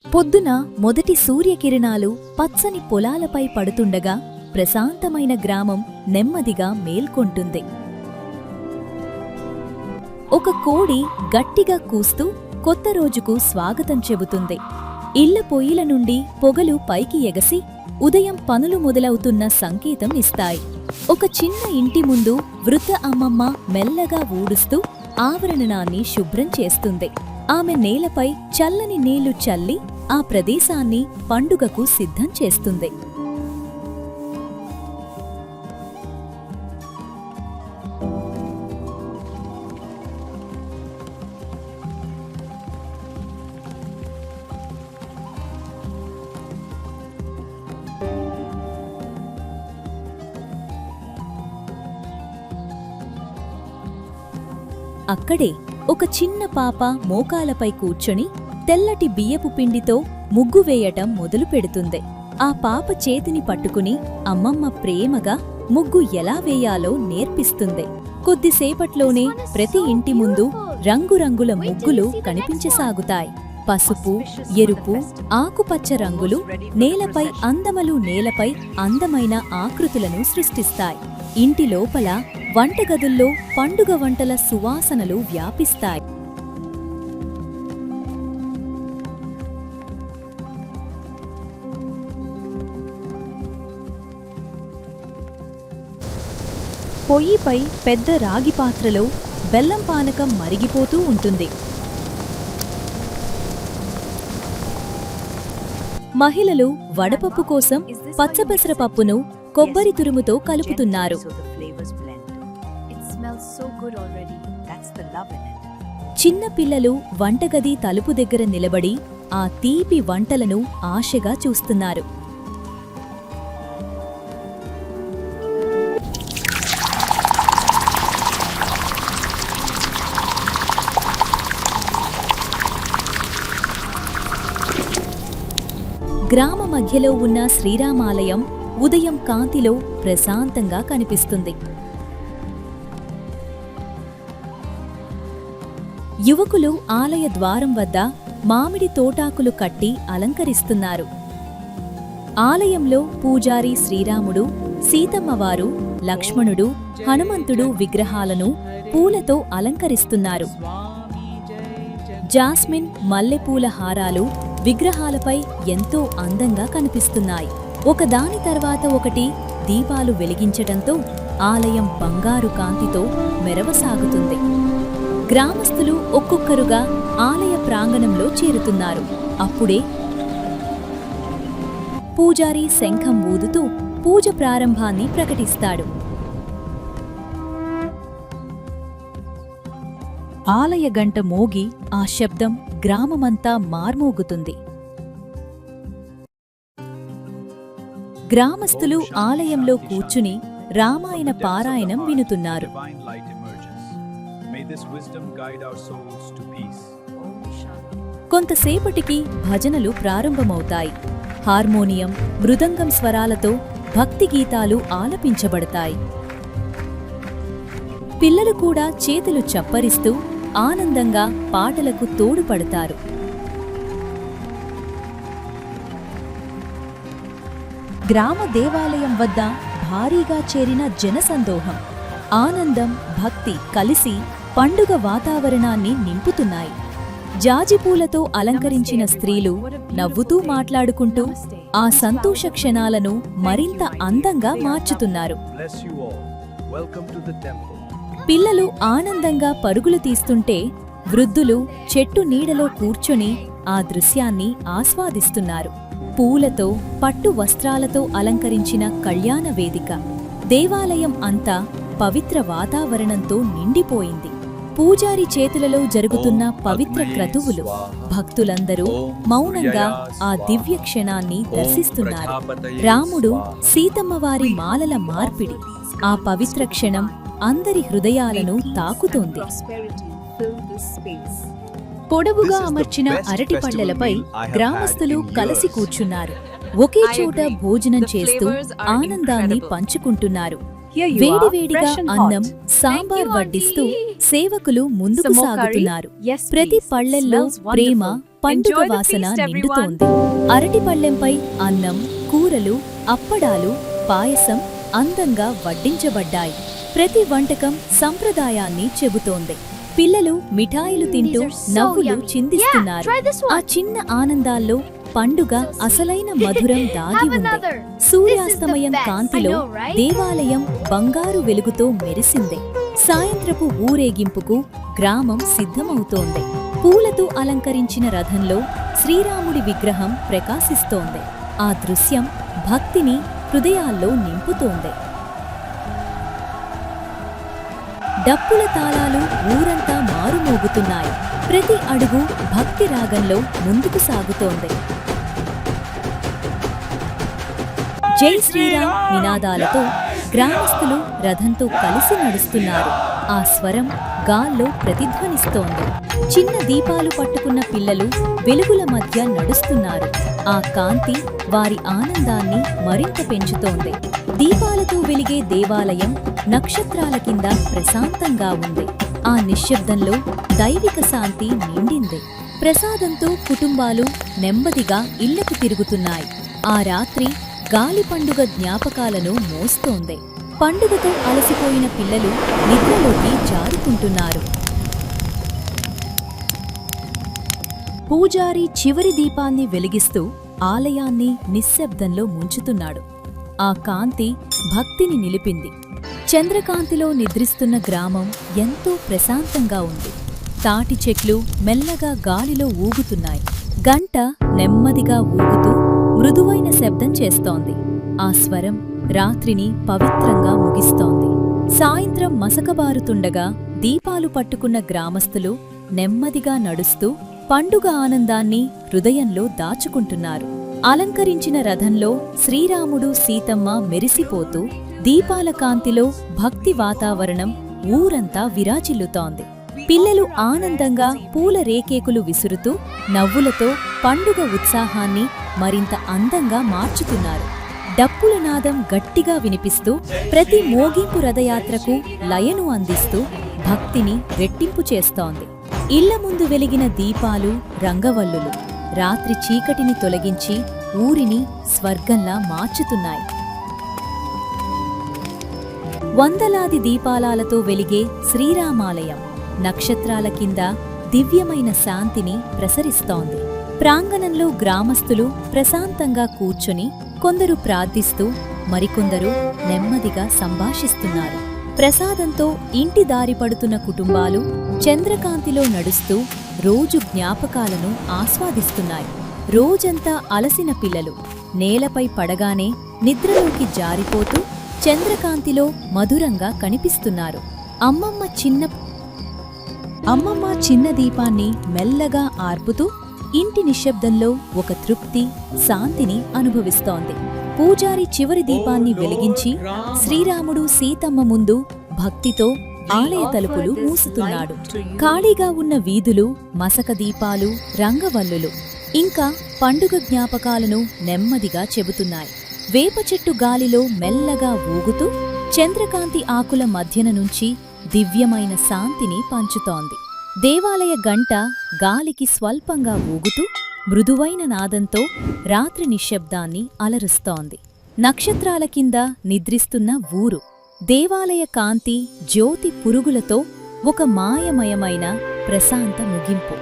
పొద్దున మొదటి సూర్యకిరణాలు పచ్చని పొలాలపై పడుతుండగా ప్రశాంతమైన గ్రామం నెమ్మదిగా మేల్కొంటుంది. ఒక కోడి గట్టిగా కూస్తూ కొత్త రోజుకు స్వాగతం చెబుతుంది. ఇళ్ల పొయ్యిల నుండి పొగలు పైకి ఎగసి ఉదయం పనులు మొదలవుతున్న సంకేతం ఇస్తాయి. ఒక చిన్న ఇంటి ముందు వృద్ధ అమ్మమ్మ మెల్లగా ఊడుస్తూ ఆవరణాన్ని శుభ్రం చేస్తుంది. ఆమె నేలపై చల్లని నీళ్లు చల్లి ఆ ప్రదేశాన్ని పండుగకు సిద్ధం చేస్తుంది. అక్కడే ఒక చిన్న పాప మోకాలపై కూర్చొని తెల్లటి బియ్యపు పిండితో ముగ్గు వేయటం మొదలు పెడుతుంది. ఆ పాప చేతిని పట్టుకుని అమ్మమ్మ ప్రేమగా ముగ్గు ఎలా వేయాలో నేర్పిస్తుంది. కొద్దిసేపట్లోనే ప్రతి ఇంటి ముందు రంగురంగుల ముగ్గులు కనిపించసాగుతాయి. పసుపు, ఎరుపు, ఆకుపచ్చ రంగులు నేలపై అందమైన ఆకృతులను సృష్టిస్తాయి. ఇంటి లోపల వంటగదుల్లో పండుగ వంటల సువాసనలు వ్యాపిస్తాయి. పొయ్యిపై పెద్ద రాగి పాత్రలో బెల్లం పానకం మరిగిపోతూ ఉంటుంది. మహిళలు వడపప్పు కోసం పచ్చపెసరపప్పును కొబ్బరి తురుముతో కలుపుతున్నారు. చిన్న పిల్లలు వంటగది తలుపు దగ్గర నిలబడి ఆ తీపి వంటలను ఆశగా చూస్తున్నారు. గ్రామ మధ్యలో ఉన్న శ్రీరామాలయం ఉదయం కాంతిలో ప్రశాంతంగా కనిపిస్తుంది. యువకులు ఆలయ ద్వారం వద్ద మామిడి తోటాకులు కట్టి అలంకరిస్తున్నారు. ఆలయంలో పూజారి శ్రీరాముడు, సీతమ్మవారు, లక్ష్మణుడు, హనుమంతుడు విగ్రహాలను పూలతో అలంకరిస్తున్నారు. జాస్మిన్, మల్లెపూల హారాలు విగ్రహాలపై ఎంతో అందంగా కనిపిస్తున్నాయి. ఒకదాని తర్వాత ఒకటి దీపాలు వెలిగించటంతో ఆలయం బంగారు కాంతితో మెరవసాగుతుంది. గ్రామస్తులు ఒక్కొక్కరుగా ఆలయ ప్రాంగణంలో చేరుతున్నారు. అప్పుడే పూజారి శంఖం ఊదుతూ పూజ ప్రారంభాన్ని ప్రకటిస్తాడు. ఆలయ గంట మోగి ఆ శబ్దం గ్రామమంతా మార్మోగుతుంది. గ్రామస్తులు ఆలయంలో కూర్చుని రామాయణ పారాయణం వినుతున్నారు. కొంతసేపటికి భజనలు ప్రారంభమవుతాయి. హార్మోనియం, మృదంగం స్వరాలతో భక్తి గీతాలు ఆలపించబడతాయి. పిల్లలు కూడా చేతులు చప్పరిస్తూ ఆనందంగా పాటలకు తోడుపడతారు. గ్రామ దేవాలయం వద్ద భారీగా చేరిన జనసందోహం, ఆనందం, భక్తి కలిసి పండుగ వాతావరణాన్ని నింపుతున్నాయి. జాజిపూలతో అలంకరించిన స్త్రీలు నవ్వుతూ మాట్లాడుకుంటూ ఆ సంతోష క్షణాలను మరింత అందంగా మార్చుతున్నారు. పిల్లలు ఆనందంగా పరుగులు తీస్తుంటే వృద్ధులు చెట్టు నీడలో కూర్చొని ఆ దృశ్యాన్ని ఆస్వాదిస్తున్నారు. పూలతో, పట్టు వస్త్రాలతో అలంకరించిన కళ్యాణ వేదిక, దేవాలయం అంతా పవిత్ర వాతావరణంతో నిండిపోయింది. పూజారి చేతులలో జరుగుతున్న పవిత్ర క్రతువులు, భక్తులందరూ మౌనంగా ఆ దివ్య క్షణాన్ని దర్శిస్తున్నారు. రాముడు, సీతమ్మవారి మాలల మార్పిడి, ఆ పవిత్ర క్షణం అందరి హృదయాలను తాకుతోంది. పొడవుగా అమర్చిన అరటి పళ్లలపై గ్రామస్తులు కలసి కూర్చున్నారు. ఒకే చోట భోజనం చేస్తూ ఆనందాన్ని పంచుకుంటున్నారు. వేడివేడిగా అన్నం సాంబార్ వడ్డిస్తూ సేవకులు ముందుకు సాగుతున్నారు. ప్రతి పళ్ళెల్లో ప్రేమ, పండుగ వాసన నిండుతోంది. అరటి పళ్ళెంపై అన్నం, కూరలు, అప్పడాలు, పాయసం అందంగా వడ్డించబడ్డాయి. ప్రతి వంటకం సంప్రదాయాన్ని చెబుతోంది. పిల్లలు మిఠాయిలు తింటూ నవ్వులు చిందిస్తున్నారు. ఆ చిన్న ఆనందాల్లో పండుగ అసలైన మధురం దాగి ఉంది. సూర్యాస్తమయం కాంతిలో దేవాలయం బంగారు వెలుగుతో మెరిసింది. సాయంత్రపు ఊరేగింపుకు గ్రామం సిద్ధమవుతోంది. పూలతో అలంకరించిన రథంలో శ్రీరాముడి విగ్రహం ప్రకాశిస్తోంది. ఆ దృశ్యం భక్తిని హృదయాల్లో నింపుతోంది. డప్పుల తాళాలు ఊరంతా మారుమోగుతున్నాయి. ప్రతి అడుగు భక్తి రాగంలో ముందుకు సాగుతోంది. జై శ్రీరామ్ నినాదాలతో గ్రామస్తులు రథంతో కలిసి నడుస్తున్నారు. ఆ స్వరం గాల్లో ప్రతిధ్వనిస్తోంది. చిన్న దీపాలు పట్టుకున్న పిల్లలు వెలుగుల మధ్య నడుస్తున్నారు. ఆ కాంతి వారి ఆనందాన్ని మరింత పెంచుతోంది. దీపాలతో వెలిగే దేవాలయం నక్షత్రాల కింద ప్రశాంతంగా ఉంది. ఆ నిశ్శబ్దంలో దైవిక శాంతి నిండింది. ప్రసాదంతో కుటుంబాలు నెమ్మదిగా ఇళ్లకు తిరుగుతున్నాయి. ఆ రాత్రి గాలి పండుగ జ్ఞాపకాలను మోస్తోంది. పండుగతో అలసిపోయిన పిల్లలు నిద్రలోకి జారుకుంటున్నారు. పూజారి చివరి దీపాన్ని వెలిగిస్తూ ఆలయాన్ని నిశ్శబ్దంలో ముంచుతున్నాడు. ఆ కాంతి భక్తిని నిలిపింది. చంద్రకాంతిలో నిద్రిస్తున్న గ్రామం ఎంతో ప్రశాంతంగా ఉంది. తాటి చెట్లు మెల్లగా గాలిలో ఊగుతున్నాయి. గంట నెమ్మదిగా ఊగుతూ మృదువైన శబ్దం చేస్తోంది. ఆ స్వరం రాత్రిని పవిత్రంగా ముగిస్తోంది. సాయంత్రం మసకబారుతుండగా దీపాలు పట్టుకున్న గ్రామస్తులు నెమ్మదిగా నడుస్తూ పండుగ ఆనందాన్ని హృదయంలో దాచుకుంటున్నారు. అలంకరించిన రథంలో శ్రీరాముడు, సీతమ్మ మెరిసిపోతూ దీపాల కాంతిలో భక్తి వాతావరణం ఊరంతా విరాజిల్లుతోంది. పిల్లలు ఆనందంగా పూల రేకేకులు విసురుతూ నవ్వులతో పండుగ ఉత్సాహాన్ని మరింత అందంగా మార్చుతున్నారు. డప్పుల నాదం గట్టిగా వినిపిస్తూ ప్రతి మోగింపు రథయాత్రకు లయను అందిస్తూ భక్తిని రెట్టింపు చేస్తోంది. ఇళ్ల ముందు వెలిగిన దీపాలు, రంగవల్లులు రాత్రి చీకటిని తొలగించి ఊరిని స్వర్గంలా మార్చుతున్నాయి. వందలాది దీపాలాలతో వెలిగే శ్రీరామాలయం నక్షత్రాల కింద దివ్యమైన శాంతిని ప్రసరిస్తోంది. ప్రాంగణంలో గ్రామస్తులు ప్రశాంతంగా కూర్చొని కొందరు ప్రార్థిస్తూ మరికొందరు నెమ్మదిగా సంభాషిస్తున్నారు. ప్రసాదంతో ఇంటి దారి పడుతున్న కుటుంబాలు చంద్రకాంతిలో నడుస్తూ రోజు జ్ఞాపకాలను ఆస్వాదిస్తున్నాయి. రోజంతా అలసిన పిల్లలు నేలపై పడగానే నిద్రలోకి జారిపోతూ చంద్రకాంతిలో మధురంగా కనిపిస్తున్నారు. అమ్మమ్మ చిన్న దీపాన్ని మెల్లగా ఆర్పుతూ ఇంటి నిశ్శబ్దంలో ఒక తృప్తి, శాంతిని అనుభవిస్తోంది. పూజారి చివరి దీపాన్ని వెలిగించి శ్రీరాముడు, సీతమ్మ ముందు భక్తితో ఆలయ తలుపులు మూసుతున్నాడు. ఖాళీగా ఉన్న వీధులు మసక దీపాలు, రంగవల్లులు ఇంకా పండుగ జ్ఞాపకాలను నెమ్మదిగా చెబుతున్నాయి. వేప చెట్టు గాలిలో మెల్లగా ఊగుతూ చంద్రకాంతి ఆకుల మధ్యన నుంచి దివ్యమైన శాంతిని పంచుతోంది. దేవాలయ గంట గాలికి స్వల్పంగా ఊగుతూ మృదువైన నాదంతో రాత్రి నిశ్శబ్దాన్ని అలరుస్తోంది. నక్షత్రాల కింద నిద్రిస్తున్న ఊరు, దేవాలయ కాంతి, జ్యోతి పురుగులతో ఒక మాయమయమైన ప్రశాంత ముగింపు.